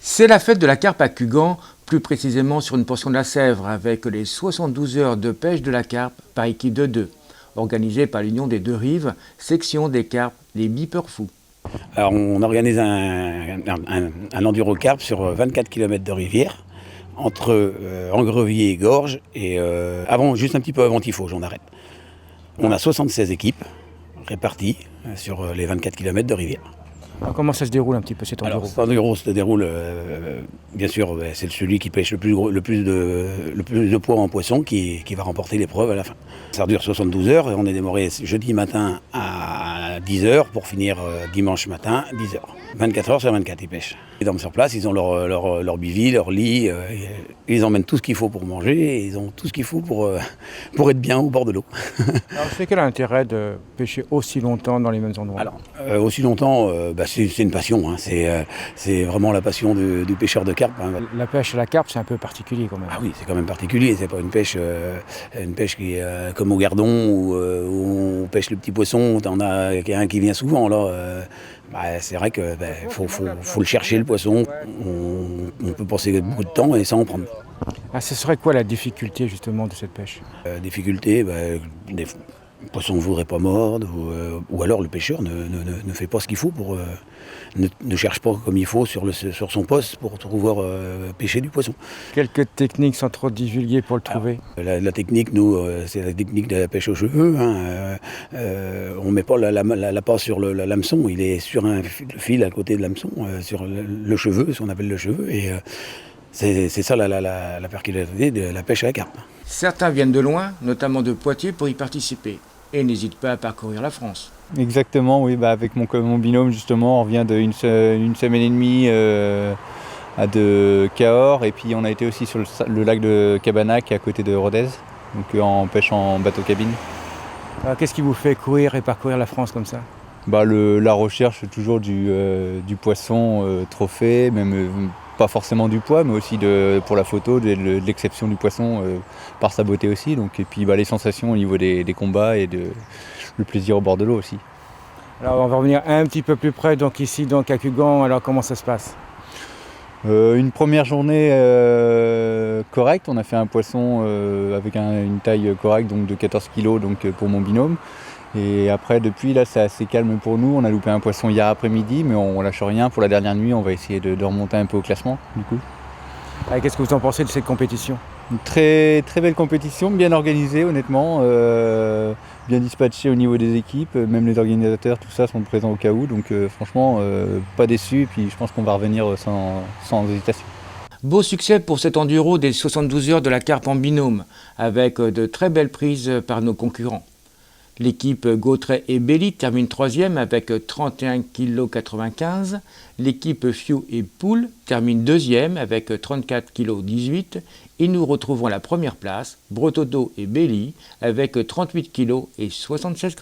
C'est la fête de la carpe à Cugand, plus précisément sur une portion de la Sèvre, avec les 72 heures de pêche de la carpe par équipe de 2, organisée par l'Union des Deux Rives, section des carpes, les Beepers Fous. Alors on organise un enduro carpe sur 24 km de rivière, entre Engrevier et Gorges, et juste un petit peu avant Tifauge, on arrête. On a 76 équipes réparties sur les 24 km de rivière. Alors, comment ça se déroule un petit peu cet enduro? Alors cet enduro se déroule, bien sûr, c'est celui qui pêche le plus de poids en poisson qui va remporter l'épreuve à la fin. Ça dure 72 heures et on est démarré jeudi matin à 10 h pour finir dimanche matin à 10 h. 24 heures sur 24 ils pêchent. Ils dorment sur place, ils ont leur bivy, leur lit, ils emmènent tout ce qu'il faut pour manger et ils ont tout ce qu'il faut pour être bien au bord de l'eau. Alors c'est quel intérêt de pêcher aussi longtemps dans les mêmes endroits? Alors, aussi longtemps, c'est une passion, hein. C'est vraiment la passion du pêcheur de carpe, hein. La pêche à la carpe, c'est un peu particulier quand même. Ah oui, c'est quand même particulier, c'est pas une pêche qui est comme au gardon où on pêche le petit poisson, t'en as un qui vient souvent là. C'est vrai que faut le chercher le poisson, on peut passer beaucoup de temps et sans en prendre. Ah, ce serait quoi la difficulté justement de cette pêche? Difficulté, le poisson ne voudrait pas mordre, ou alors le pêcheur ne fait pas ce qu'il faut pour ne cherche pas comme il faut sur son poste pour pouvoir pêcher du poisson. Quelques techniques sans trop divulguer pour le trouver? La technique, nous, c'est la technique de la pêche aux cheveux, hein. On ne met pas la passe sur l'hameçon, il est sur un fil à côté de l'hameçon, sur le cheveu, ce qu'on appelle le cheveu, et c'est ça la particularité de la pêche à la carpe. Certains viennent de loin, notamment de Poitiers, pour y participer et n'hésitent pas à parcourir la France. Exactement, oui, avec mon binôme justement, on revient d'une semaine et demie de Cahors, et puis on a été aussi sur le lac de Cabanac à côté de Rodez, donc en pêche en bateau cabine. Alors, qu'est-ce qui vous fait courir et parcourir la France comme ça? La recherche toujours du poisson trophée, même pas forcément du poids, mais aussi pour la photo, de l'exception du poisson par sa beauté aussi. Donc, et puis les sensations au niveau des combats et le plaisir au bord de l'eau aussi. Alors on va revenir un petit peu plus près, donc ici à Cugand. Alors comment ça se passe? Une première journée correcte, on a fait un poisson avec une taille correcte, donc de 14 kg donc, pour mon binôme. Et après, depuis, là, c'est assez calme pour nous. On a loupé un poisson hier après-midi, mais on lâche rien. Pour la dernière nuit, on va essayer de remonter un peu au classement, du coup. Qu'est-ce que vous en pensez de cette compétition? Une très, très belle compétition, bien organisée, honnêtement. Bien dispatchée au niveau des équipes. Même les organisateurs, tout ça, sont présents au cas où. Donc, franchement, pas déçu. Puis, je pense qu'on va revenir sans hésitation. Beau succès pour cet enduro des 72 heures de la carpe en binôme, avec de très belles prises par nos concurrents. L'équipe Gautret et Belly termine 3e avec 31,95 kg. L'équipe Fiou et Poule termine 2e avec 34,18 kg. Et nous retrouvons la première place, Bretodo et Belly, avec 38 kg et 76 g.